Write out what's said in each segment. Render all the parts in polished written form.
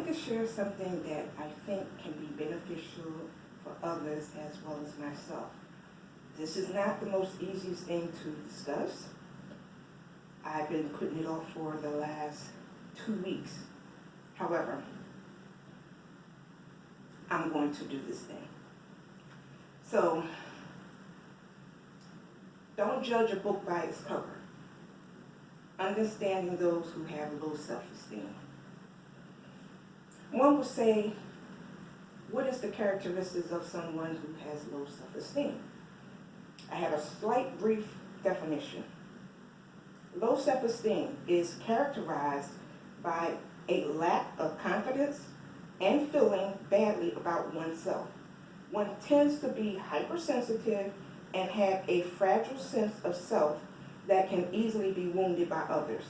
wanted to share something that I think can be beneficial for others as well as myself. This is not the most easiest thing to discuss. I've been putting it off for the last 2 weeks. However, I'm going to do this thing. So, don't judge a book by its cover. Understanding those who have low self-esteem. One would say, what is the characteristics of someone who has low self-esteem? I have a slight brief definition. Low self-esteem is characterized by a lack of confidence and feeling badly about oneself. One tends to be hypersensitive and have a fragile sense of self that can easily be wounded by others.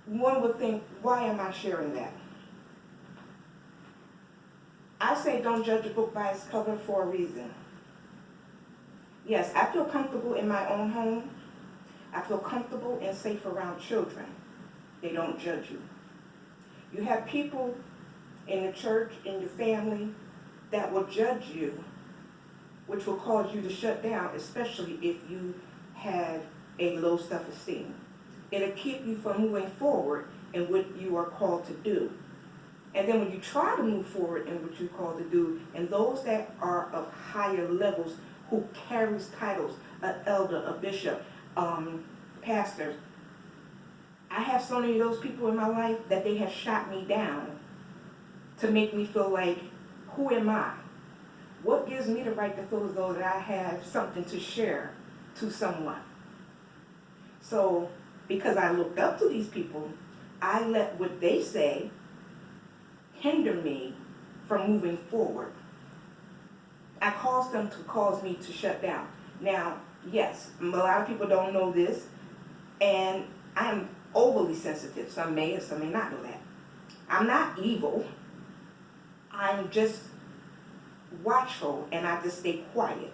One would think, why am I sharing that? I say don't judge a book by its cover for a reason. Yes, I feel comfortable in my own home. I feel comfortable and safe around children. They don't judge you. You have people in the church, in your family, that will judge you, which will cause you to shut down, especially if you have a low self-esteem. It'll keep you from moving forward in what you are called to do. And then when you try to move forward in what you're called to do, and those that are of higher levels who carries titles, an elder, a bishop, pastors, I have so many of those people in my life that they have shot me down to make me feel like, who am I? What gives me the right to feel as though that I have something to share to someone? So, because I looked up to these people, I let what they say hinder me from moving forward. I caused them to cause me to shut down. Now, yes, a lot of people don't know this, and I am overly sensitive. Some may and some may not know that. I'm not evil. I'm just watchful, and I just stay quiet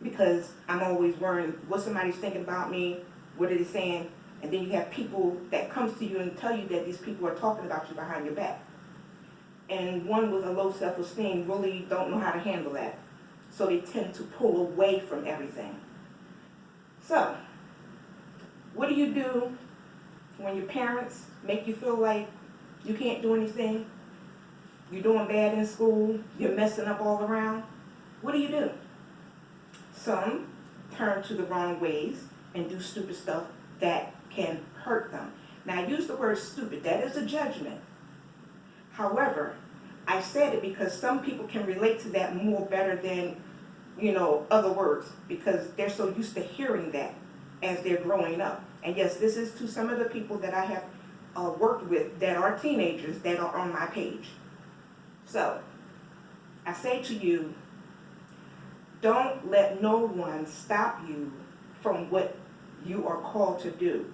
because I'm always worrying what somebody's thinking about me, what are they saying, and then you have people that comes to you and tell you that these people are talking about you behind your back. And one with a low self-esteem really don't know how to handle that, so they tend to pull away from everything. So, what do you do when your parents make you feel like you can't do anything? You're doing bad in school, you're messing up all around. What do? Some turn to the wrong ways and do stupid stuff that can hurt them. Now, I use the word stupid. That is a judgment. However, I said it because some people can relate to that more better than, other words, because they're so used to hearing that as they're growing up. And yes, this is to some of the people that I have worked with that are teenagers that are on my page. So, I say to you, don't let no one stop you from what you are called to do,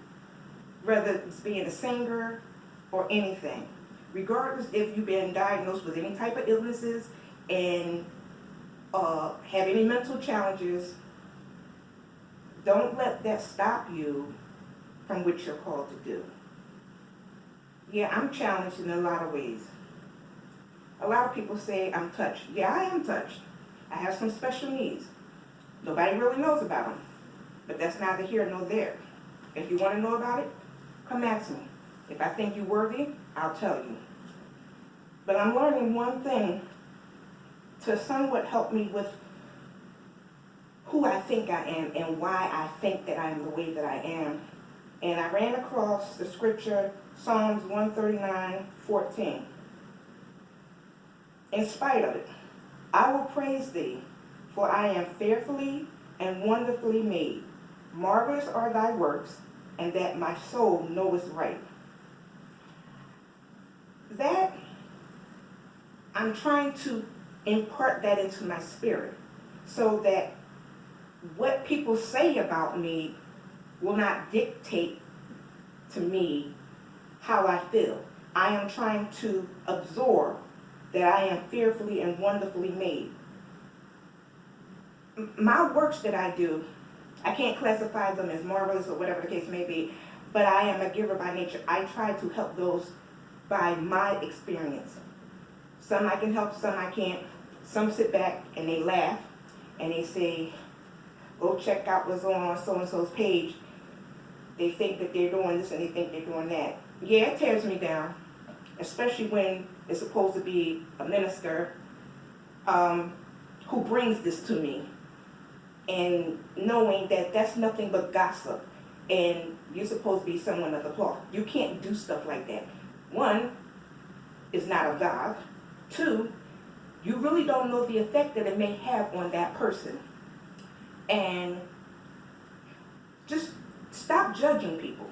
whether it's being a singer or anything. Regardless if you've been diagnosed with any type of illnesses and have any mental challenges, don't let that stop you from what you're called to do. Yeah, I'm challenged in a lot of ways. A lot of people say I'm touched. Yeah, I am touched. I have some special needs. Nobody really knows about them, but that's neither here nor there. If you want to know about it, come ask me. If I think you're worthy, I'll tell you. But I'm learning one thing to somewhat help me with who I think I am and why I think that I am the way that I am. And I ran across the scripture, Psalms 139:14. In spite of it, I will praise thee, for I am fearfully and wonderfully made. Marvelous are thy works, and that my soul knoweth right. That, I'm trying to impart that into my spirit so that what people say about me will not dictate to me how I feel. I am trying to absorb that I am fearfully and wonderfully made. My works that I do, I can't classify them as marvelous or whatever the case may be, but I am a giver by nature. I try to help those by my experience. Some I can help, some I can't. Some sit back and they laugh and they say, go check out what's on so-and-so's page. They think that they're doing this and they think they're doing that. Yeah, it tears me down, especially when it's supposed to be a minister who brings this to me, and knowing that that's nothing but gossip, and you're supposed to be someone of the cloth. You can't do stuff like that. One, it's not of God. Two, you really don't know the effect that it may have on that person. And just stop judging people,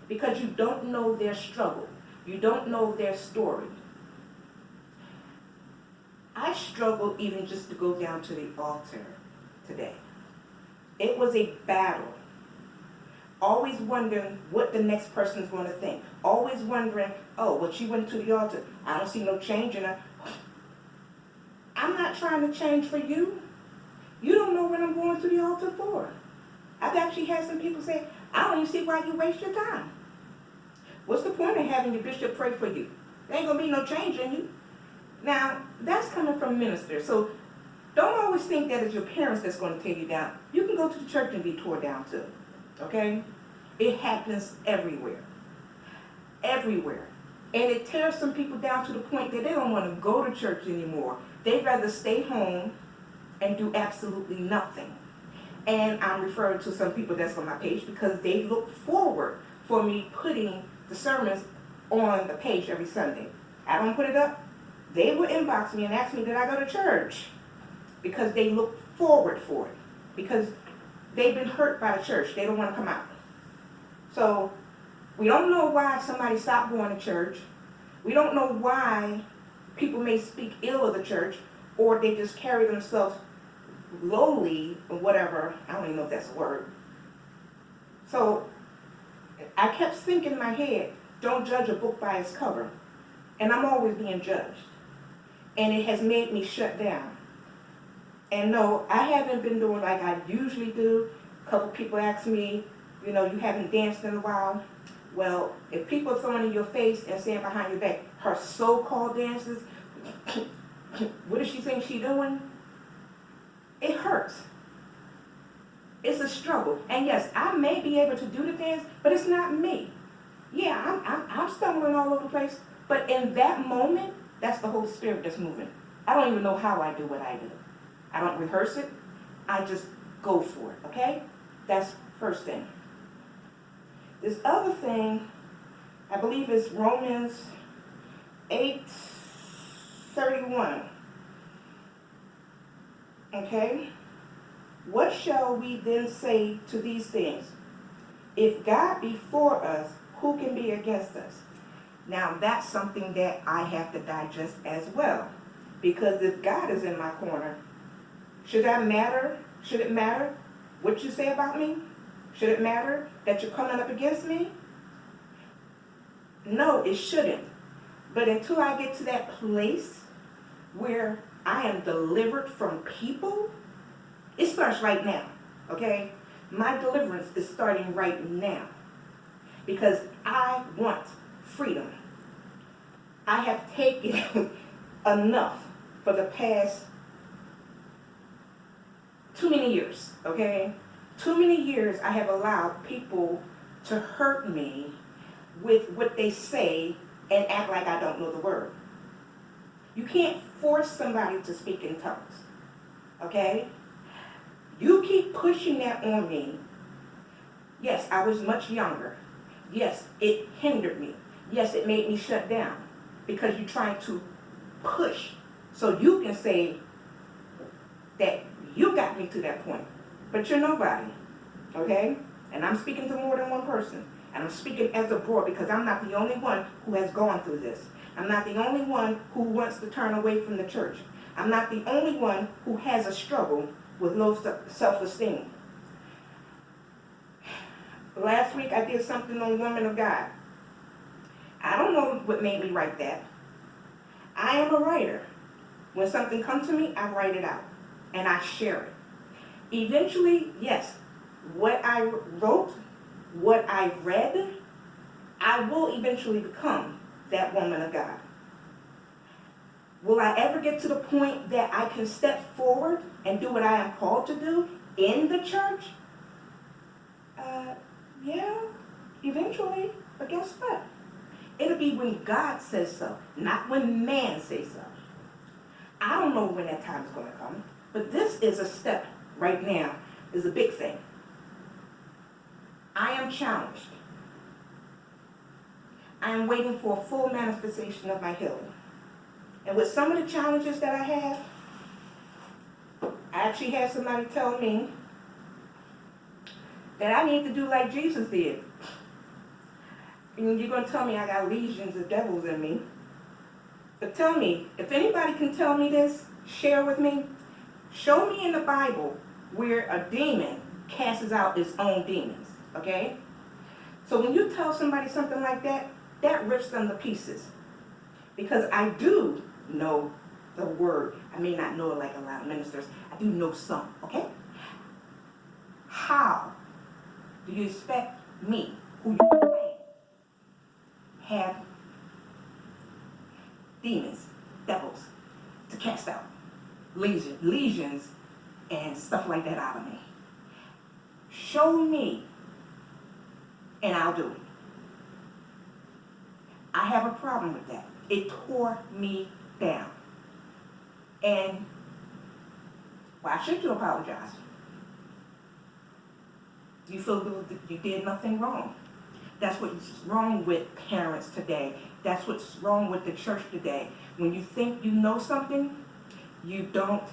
because you don't know their struggle. You don't know their story. I struggled even just to go down to the altar today. It was a battle. Always wondering what the next person's going to think. Always wondering, oh, well, she went to the altar. I don't see no change in her. I'm not trying to change for you. You don't know what I'm going to the altar for. I've actually had some people say, I don't even see why you waste your time. What's the point of having your bishop pray for you? There ain't going to be no change in you. Now, that's coming from ministers. So don't always think that it's your parents that's going to tear you down. You can go to the church and be tore down too. Okay? It happens everywhere. Everywhere. And it tears some people down to the point that they don't want to go to church anymore. They'd rather stay home and do absolutely nothing. And I'm referring to some people that's on my page because they look forward for me putting the sermons on the page every Sunday. I don't put it up. They will inbox me and ask me, did I go to church? Because they look forward for it. Because they've been hurt by the church. They don't want to come out. So we don't know why somebody stopped going to church. We don't know why people may speak ill of the church, or they just carry themselves lowly or whatever. I don't even know if that's a word. So I kept thinking in my head, don't judge a book by its cover. And I'm always being judged. And it has made me shut down. And no, I haven't been doing like I usually do. A couple people ask me, you know, you haven't danced in a while. Well, if people are throwing in your face and saying behind your back, her so-called dances, what does she think she's doing? It hurts. It's a struggle. And yes, I may be able to do the dance, but it's not me. Yeah, I'm stumbling all over the place. But in that moment, that's the Holy Spirit that's moving. I don't even know how I do what I do. I don't rehearse it. I just go for it, okay? That's first thing. This other thing, I believe is Romans 8:31. Okay? What shall we then say to these things? If God be for us, who can be against us? Now that's something that I have to digest as well. Because if God is in my corner, should that matter? Should it matter what you say about me? Should it matter that you're coming up against me? No, it shouldn't. But until I get to that place where I am delivered from people, it starts right now, okay? My deliverance is starting right now because I want freedom. I have taken enough for the past too many years, okay? Too many years I have allowed people to hurt me with what they say and act like I don't know the word. You can't force somebody to speak in tongues, okay? You keep pushing that on me. Yes, I was much younger. Yes, it hindered me. Yes, it made me shut down because you're trying to push so you can say that you got me to that point. But you're nobody, okay? And I'm speaking to more than one person. And I'm speaking as a board because I'm not the only one who has gone through this. I'm not the only one who wants to turn away from the church. I'm not the only one who has a struggle with low self-esteem. Last week I did something on Women of God. I don't know what made me write that. I am a writer. When something comes to me, I write it out and I share it. Eventually, yes, what I wrote what I read, I will eventually become that woman of God. Will I ever get to the point that I can step forward and do what I am called to do in the church? Yeah, eventually. But guess what? It'll be when God says so, not when man says so. I don't know when that time is going to come, but this is a step right now, is a big thing. I am challenged. I am waiting for a full manifestation of my healing. And with some of the challenges that I have, I actually had somebody tell me that I need to do like Jesus did. And you're going to tell me I got legions of devils in me. But tell me, if anybody can tell me this, share with me, show me in the Bible where a demon casts out its own demons, okay? So when you tell somebody something like that, that rips them to pieces. Because I do know the word. I may not know it like a lot of ministers. I do know some, okay? How do you expect me, who you claim, have demons, devils, to cast out legions and stuff like that out of me? Show me, and I'll do it. I have a problem with that. It tore me down. And why should you apologize? You feel that you did nothing wrong. That's what's wrong with parents today. That's what's wrong with the church today. When you think you know something, you don't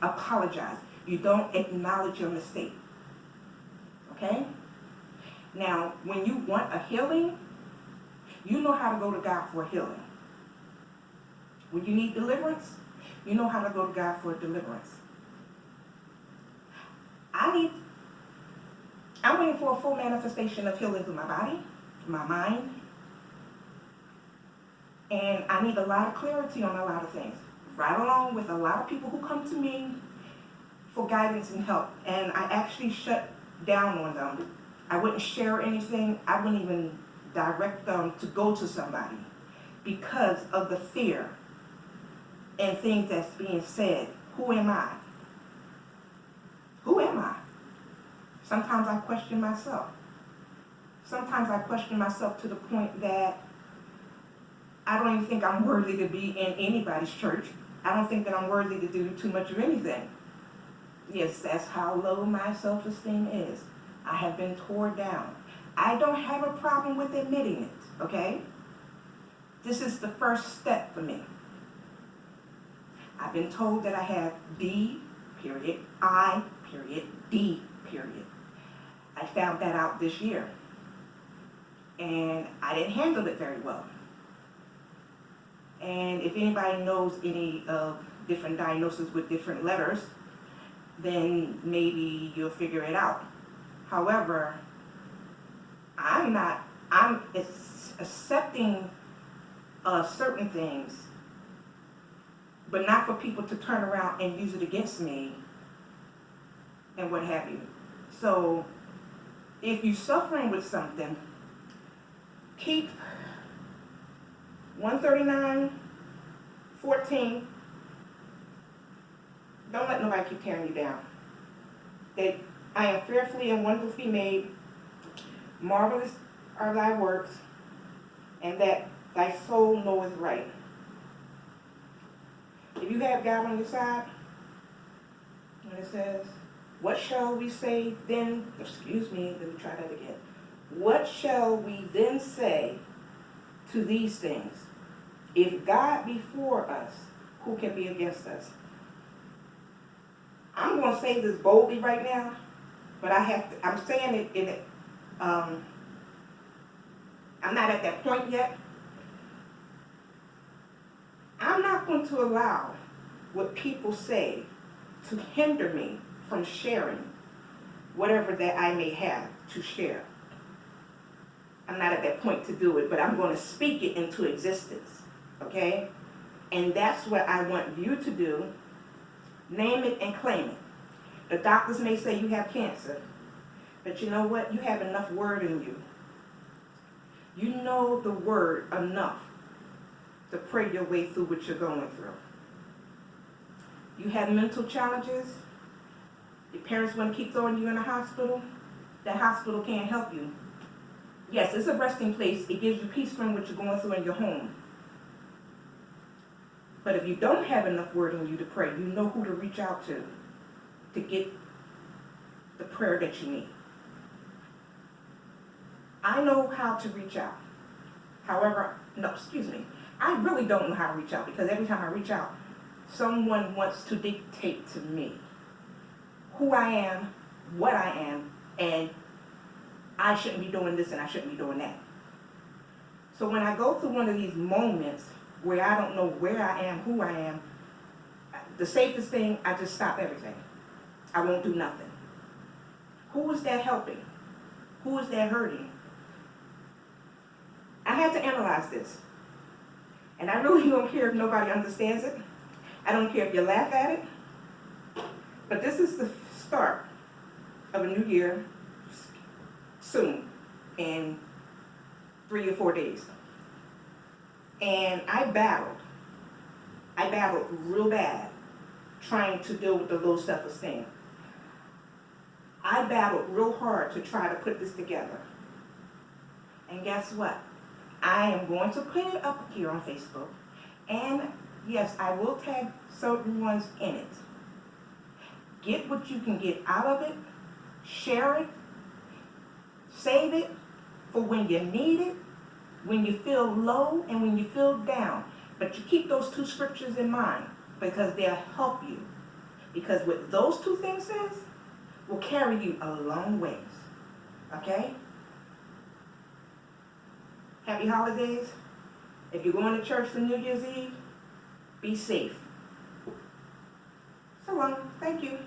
apologize. You don't acknowledge your mistake. Okay? Now, when you want a healing, you know how to go to God for a healing. When you need deliverance, you know how to go to God for a deliverance. I'm waiting for a full manifestation of healing through my body, my mind, and I need a lot of clarity on a lot of things. Right along with a lot of people who come to me for guidance and help, and I actually shut down on them. I wouldn't share anything. I wouldn't even direct them to go to somebody because of the fear and things that's being said. Who am I? Who am I? Sometimes I question myself. Sometimes I question myself to the point that I don't even think I'm worthy to be in anybody's church. I don't think that I'm worthy to do too much of anything. Yes, that's how low my self-esteem is. I have been torn down. I don't have a problem with admitting it, okay? This is the first step for me. I've been told that I have D, period, I, period, D, period. I found that out this year. And I didn't handle it very well. And if anybody knows any of different diagnoses with different letters, then maybe you'll figure it out. However, I'm accepting certain things, but not for people to turn around and use it against me and what have you. So if you're suffering with something, keep 139:14. Don't let nobody keep tearing you down. That I am fearfully and wonderfully made. Marvelous are thy works, and that thy soul knoweth right. If you have God on your side, when it says, what shall we say then? Excuse me, let me try that again. What shall we then say to these things? If God be for us, who can be against us? I'm going to say this boldly right now, but I'm saying it in it. I'm not at that point yet. I'm not going to allow what people say to hinder me from sharing whatever that I may have to share. I'm not at that point to do it, but I'm going to speak it into existence, okay? And that's what I want you to do. Name it and claim it. The doctors may say you have cancer, But you know what? You have enough word in you. You know the word enough to pray your way through what you're going through. You have mental challenges. Your parents want to keep throwing you in a hospital. That hospital can't help you. Yes, it's a resting place. It gives you peace from what you're going through in your home. But if you don't have enough word in you to pray, you know who to reach out to get the prayer that you need. I know how to reach out. However, I really don't know how to reach out, because every time I reach out, someone wants to dictate to me who I am, what I am, and I shouldn't be doing this and I shouldn't be doing that. So when I go through one of these moments where I don't know where I am, who I am, the safest thing, I just stop everything. I won't do nothing. Who is that helping? Who is that hurting? I had to analyze this. And I really don't care if nobody understands it. I don't care if you laugh at it. But this is the start of a new year soon, in 3 or 4 days. And I battled real bad trying to deal with the low self-esteem. I battled real hard to try to put this together. And guess what? I am going to put it up here on Facebook. And yes, I will tag certain ones in it. Get what you can get out of it. Share it. Save it for when you need it, when you feel low and when you feel down. But you keep those 2 scriptures in mind, because they'll help you. Because what those 2 things says will carry you a long ways. Okay? Happy holidays. If you're going to church for New Year's Eve, be safe. So long. Thank you.